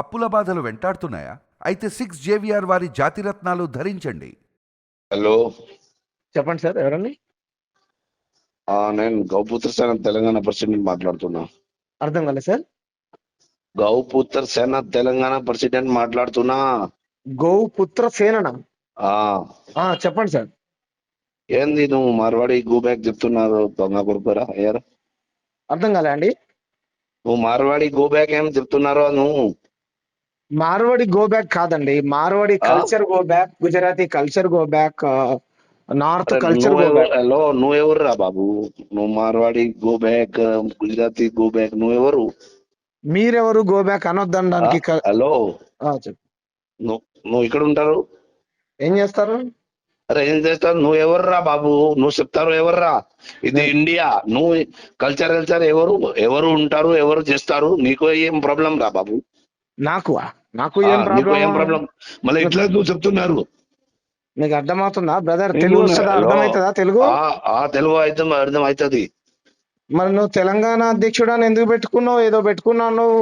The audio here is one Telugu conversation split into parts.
అప్పుల బాధలు వెంటాడుతున్నాయా? అయితే 6 జేవిఆర్ వారి జాతిరత్నాలు ధరించండి. హలో. చెప్పండి సార్, ఎవరండి? నేను గౌపుత్ర సేన తెలంగాణ ప్రెసిడెంట్ మాట్లాడుతున్నా. అర్థం కాలేదు సార్. గౌపుత్ర సేన తెలంగాణ ప్రెసిడెంట్ మాట్లాడుతున్నా. గౌపుత్ర సేననా? ఆ చెప్పండి సార్. ఏంది నువ్వు మార్వాడి గో బ్యాక్ చెప్తున్నారు? దొంగ కొడుకురా అయ్యారు. అర్థం కాలే అండి. నువ్వు మార్వాడి గో బ్యాక్ ఏం చెప్తున్నారో నువ్వు? మార్వాడి గో బ్యాక్ కాదండి, Marwadi culture go back, Gujarati culture go back, north culture go back. Hello, నువ్వెవరు రా బాబు? నువ్వు Marwadi go back, Gujarati go back, నువ్వెవరు? మీరెవరు గో బ్యాక్ అనొద్దనడానికి? హలో, చెప్పు. నువ్వు ఇక్కడ ఉంటారు? ఏం చేస్తారు? అరే ఏం చేస్తారు? నువ్వు ఎవర్రా బాబు? నువ్వు చెప్తారు ఎవర్రా? ఇది ఇండియా. నువ్వు కల్చర్ ఎవరు ఉంటారు, ఎవరు చేస్తారు? నీకు ఏం ప్రాబ్లం రా బాబు? నాకు ఏం నీకు ఏం ప్రాబ్లం? ప్రాబ్లం? మళ్ళీ ఇట్లా నువ్వు చెప్తున్నారు. నీకు అర్థమవుతుందా బ్రదర్? తెలుగు వస్తుందా? అర్థమవుతుందా తెలుగు? తెలుగు అయితే అర్థం అవుతుంది. మరి నువ్వు తెలంగాణ అధ్యక్షుడు అని ఎందుకు పెట్టుకున్నావు? ఏదో పెట్టుకున్నావు నువ్వు.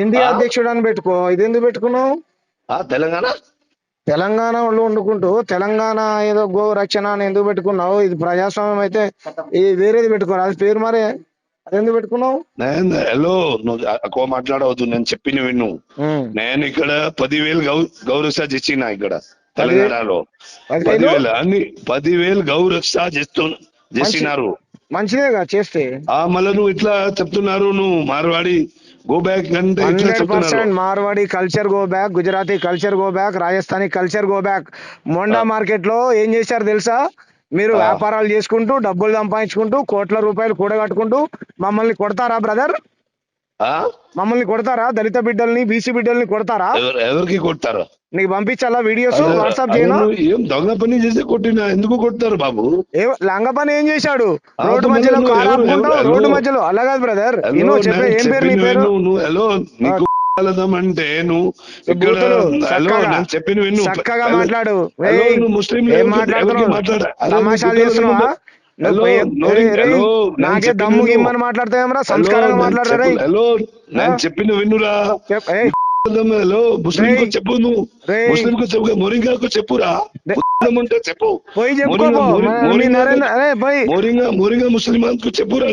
ఇండియా అధ్యక్షుడు అని పెట్టుకో. ఇది ఎందుకు పెట్టుకున్నావు? తెలంగాణలో వండుకుంటూ తెలంగాణ ఏదో గో రక్షణ అని ఎందుకు పెట్టుకున్నావు? ఇది ప్రజాస్వామ్యం అయితే వేరేది పెట్టుకోరు, అది పేరు మరే. అది ఎందుకు పెట్టుకున్నావు? హలో, నువ్వు ఎక్కువ మాట్లాడవద్దు. నేను చెప్పిన విను. నేను ఇక్కడ 10,000 గౌరక్ష చేసిన ఇక్కడ తెలంగాణలో. 10,000 అన్ని 10,000 గౌరక్ష చేసినారు. మంచిదేగా చేస్తే. మళ్ళీ నువ్వు ఇట్లా చెప్తున్నారు. నువ్వు మార్వాడి గో బ్యాక్ అంటే 100% Marwadi culture go back, Gujarati culture go back, Rajasthani culture go back. Monda market లో ఏం చేశారు తెలుసా? మీరు వ్యాపారాలు చేసుకుంటూ డబ్బులు సంపాదించుకుంటూ కోట్ల రూపాయలు కూడగట్టుకుంటూ మమ్మల్ని కొడతారా బ్రదర్? మమ్మల్ని కొడతారా? దళిత బిడ్డల్ని, బీసీ బిడ్డల్ని కొడతారా? ఎవరికి కొడతారు? నీకు పంపించాలా వీడియోస్ వాట్సాప్ చేయను? ఏం దొంగ పని చేసి కొట్టినా ఎందుకు కొడతారు బాబు? లంగ పని ఏం చేశాడు? రోడ్డు మధ్యలో రోడ్డు మధ్యలో. అలా కాదు బ్రదర్, చెప్పే ఏం పేరు నీ పేరు? అంటే నువ్వు చెప్పిన విను. చక్కగా మాట్లాడు. ముస్లిం ఏం మాట్లాడుతున్నావు? తమాషాలు చేస్తున్నావా? నాకే దమ్ము గిమ్మని మాట్లాడతావేమరా? సంస్కారంగా మాట్లాడరా? నేను చెప్పిన విన్నురా. హలో, ముస్లిం చెప్పు. నువ్వు ముస్లిం చెప్పు, మొరింగాకు చెప్పురా. ఉంటే చెప్పు. మోరింగా ముస్లిం చెప్పురా.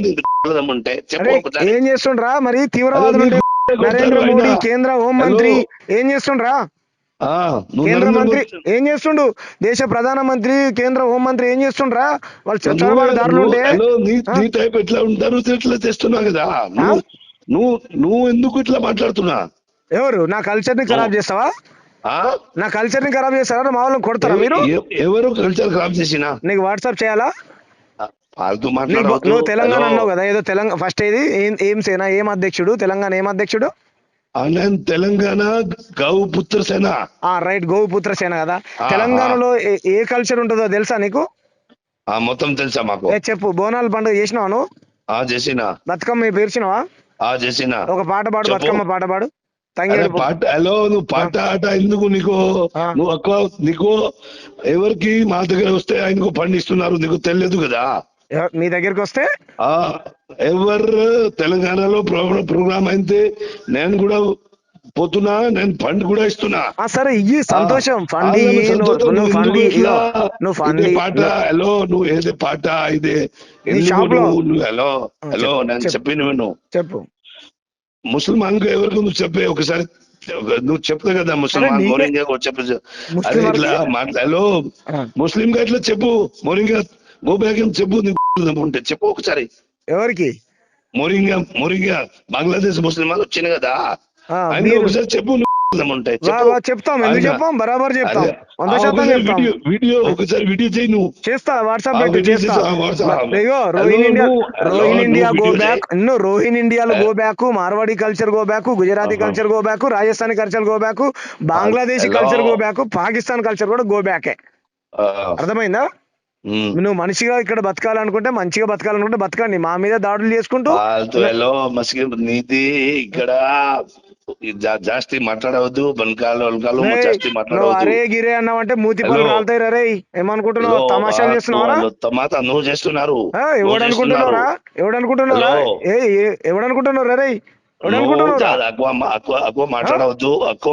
అంటే ఏం చేస్తుండ్రా మరి? తీవ్రవాదులు నరేంద్ర మోడీ కేంద్ర హోంమంత్రి ఏం చేస్తుండ్రా? కేంద్ర మంత్రి ఏం చేస్తుండు? దేశ ప్రధానమంత్రి, కేంద్ర హోంమంత్రి ఏం చేస్తుండ్రా? వాళ్ళు చొరబాటుదారులు ఉంటే ఎట్లా ఉంటారు? ఇట్లా చేస్తున్నావు కదా నువ్వు ఎందుకు ఇట్లా మాట్లాడుతున్నా? ఎవరు నా కల్చర్ ని ఖరాబ్ చేస్తావా? నా కల్చర్ ని ఖరాబ్ చేస్తారా? మా వాళ్ళని కొడతారా మీరు? ఎవరు కల్చర్ ఖరాబ్ చేసినా? నీకు వాట్సాప్ చేయాలా? నువ్వు తెలంగాణ అన్నావు కదా, ఏదో తెలంగాణ ఫస్ట్ ఏది ఏం సేన, ఏం అధ్యక్షుడు? తెలంగాణ ఏం అధ్యక్షుడు? తెలంగాణ గౌపుత్ర సేన. రైట్, గౌపుత్ర సేన కదా. తెలంగాణలో ఏ కల్చర్ ఉంటుందో తెలుసా నీకు? మొత్తం తెలుసా మాకు. చెప్పు. బోనాల పండుగ చేసినావా నువ్వు? చేసిన. బతుకమ్మ పేర్చినావా? చేసిన. ఒక పాట పాడు, బతుకమ్మ పాట పాడు. పాట. హలో, నువ్వు పాట ఆట ఎందుకు నీకు? నువ్వు నీకు ఎవరికి మా దగ్గర వస్తే ఆయనకు పండిస్తున్నారు, నీకు తెలియదు కదా? మీ దగ్గరికి వస్తే ఎవరు తెలంగాణలో ప్రోగ్రామ్ అయితే నేను కూడా పోతున్నా, నేను ఫండ్ కూడా ఇస్తున్నా. సరే, ఇయ్యి, సంతోషం. పాట. హలో, నువ్వు ఏదే పాట ఇదే? హలో, నేను చెప్పిన విను. చెప్పు. ముసల్మాన్ కు ఎవరికి నువ్వు చెప్పే ఒకసారి. నువ్వు చెప్తా కదా ముసల్మాన్ మోరింగా చెప్పు. అదే ఇట్లా హలో, ముస్లిం గా ఇట్లా చెప్పు. మోరింగా గో బ్యాక్ చెప్పు. ఉంటే చెప్పు ఒకసారి. ఎవరికి? మోరింగా బంగ్లాదేశ్ ముస్లిం వాళ్ళు వచ్చిన కదా, ఒకసారి చెప్పు. చెప్తాం, ఎందుకు చెప్పాం? బరాబర్ చెప్తాం, 100% వీడియో ఒకసారి వీడియో చేయి. నువ్వు చేస్తా, WhatsApp Rohin India go back, Rohin ఇండియాలో go back, Marwadi culture go back, Gujarati culture go back, Rajasthani culture go back, Bangladeshi culture go back, Pakistan culture కూడా గో బ్యాకే. అర్థమైందా? నువ్వు మనిషిగా ఇక్కడ బతకాలనుకుంటే, మంచిగా బతకాలనుకుంటే బతకండి. మా మీద దాడులు చేసుకుంటూ నీది ఇక్కడ జాస్తి మాట్లాడవద్దు. బనకాలు జాస్తి మాట్లాడవద్దు. అరే గిరే అన్నావంటే మూతి పళ్ళు రాలుతాయి. రే, ఏమనుకుంటున్నావు? తమాషాలు చేస్తున్నావా? నువ్వు చేస్తున్నారు. ఎవడనుకుంటున్నారా? ఎవడనుకుంటున్నారా? రే, ఎవడు అనుకుంటున్నావురా? చాలా ఎక్కువ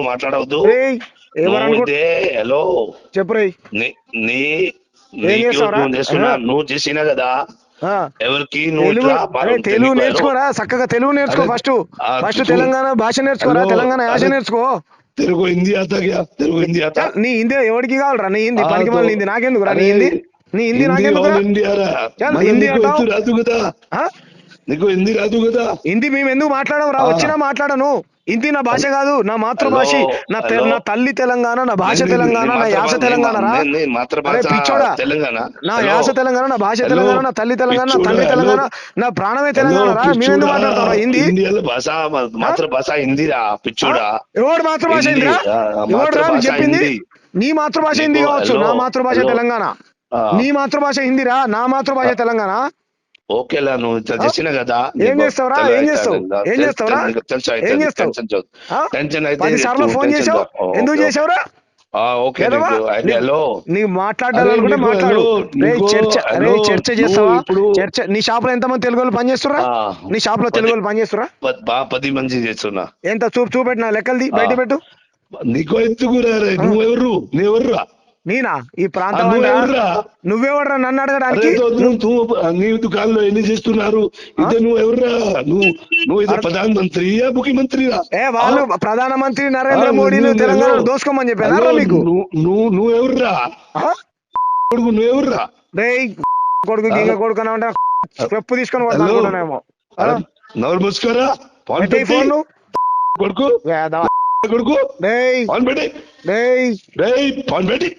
మాట్లాడవద్దు రేయ్ ఎవరు నువ్వు అనుకుంటు ఇదే హలో చెప్పు రేయ్. నీ నీ ఏం నీకు చేస్తావురా? నువ్వు చేస్తున్నా నువ్వు చేసినా కదా ఆ. ఎవరికి నువ్వు తెలుగు ఇట్లా అరే తెలుగు నేర్చుకోరా, చక్కగా తెలుగు నేర్చుకో. అరే, ఫస్ట్ ఫస్ట్ తూ- తెలంగాణ భాష నేర్చుకోరా, హలో, తెలంగాణ యాస అరే, నేర్చుకో. తెలుగు హిందీ ఆతా క్యా తెలుగు హిందీ ఆతా చల్, నీ హిందీ ఎవరికి కావాలరా? నీ హిందీ ఆ, పనికి తో- మళ్ళీ హిందీ నాకెందుకురా? నీ అరే, హిందీ నీ హిందీ నాకెందుకురా? ఆల్ ఇండియా రా చల్, మళ్ళీ హిందీ నీకు అంటావు? ఎత్తు రాదు కదా ఆ? నీకు హిందీ రాదు కదా హిందీ మేము ఎందుకు మాట్లాడడం రా? ఆ. వచ్చినా మాట్లాడను. హిందీ నా భాష కాదు, నా మాతృభాష. నా హలో. నా తల్లి తెలంగాణ, నా భాష నీ- తెలంగాణ, నీ నా యాస మాతృభాష- తెలంగాణ రా. నీ మాతృభాష అరే పిచ్చోడా, తెలంగాణ. నా హలో. యాస తెలంగాణ, నా భాష హలో. తెలంగాణ, నా తల్లి తెలంగాణ, నా తండ్రి పిచ్చోడా, తెలంగాణ, హలో. నా ప్రాణమే తెలంగాణ రా. మేమెందుకు మాట్లాడతాం రా హిందీ? ఇండియాలో భాష మాతృభాష హిందీరా పిచ్చోడా ఎవడు మాతృభాష హిందీ, హిందీరా? ఆ, ఎవడు రా మాతృభాష చెప్పింది? హిందీ. నీ మాతృభాష నీకు- హిందీ కావచ్చు, హలో, నా మాతృభాష హలో. తెలంగాణ. ఆ. నీ మాతృభాష హిందీరా, నా మాతృభాష తెలంగాణ. ఓకేలా నువ్వు ఇట్లా చేసినా కదా ఏం చేస్తావురా? ఏం చేస్తావు? ఏం చేస్తావురా? ఏం చేస్తావు? ఆ? టెన్షన్ అయితే 10 సార్లు ఫోన్ చేసావు, ఎందుకు చేసావురా? ఓకే ఏదవా? హలో నీకు మాట్లాడాలనుకుంటే మాట్లాడు. రేయ్ చర్చ చేస్తావా? చర్చ. నీ షాప్ లో ఎంతమంది తెలుగు వాళ్ళు పనిచేస్తురా? నీ షాప్ లో తెలుగు వాళ్ళు పనిచేస్తురా? 10 మంది చేస్తున్నా ఎంత చూపెట్టిన లెక్కలది బయట పెట్టు. నీకో ఎందుకు నువ్వెవర్రా నేనా ఈ ప్రాంతం నువ్వెవర్రా నువ్వెవడరా నన్ను అడగడానికి? నీ దుకాణంలో ఎన్ని చేస్తున్నారు ఇదే నువ్వెవర్రా నువ్వు ఇదే ప్రధాన మంత్రియా ముఖ్యమంత్రిరా వాళ్ళు ప్రధానమంత్రి నరేంద్ర మోడీని తెలంగాణ దోసుకోమని చెప్పారా మీకు? నువ్వెవర్రా కొడుకు నువ్వెవర్రా రేయ్ కొడుకు గింగ కొడుకు అని అంటే చెప్పు తీసుకొని కొడతానేమో. నోరు మూసుకోరా ఫోన్ కొడుకు కొడుకు రేయ్ ఫోన్ పెట్టి రేయ్ ఫోన్ పెట్టి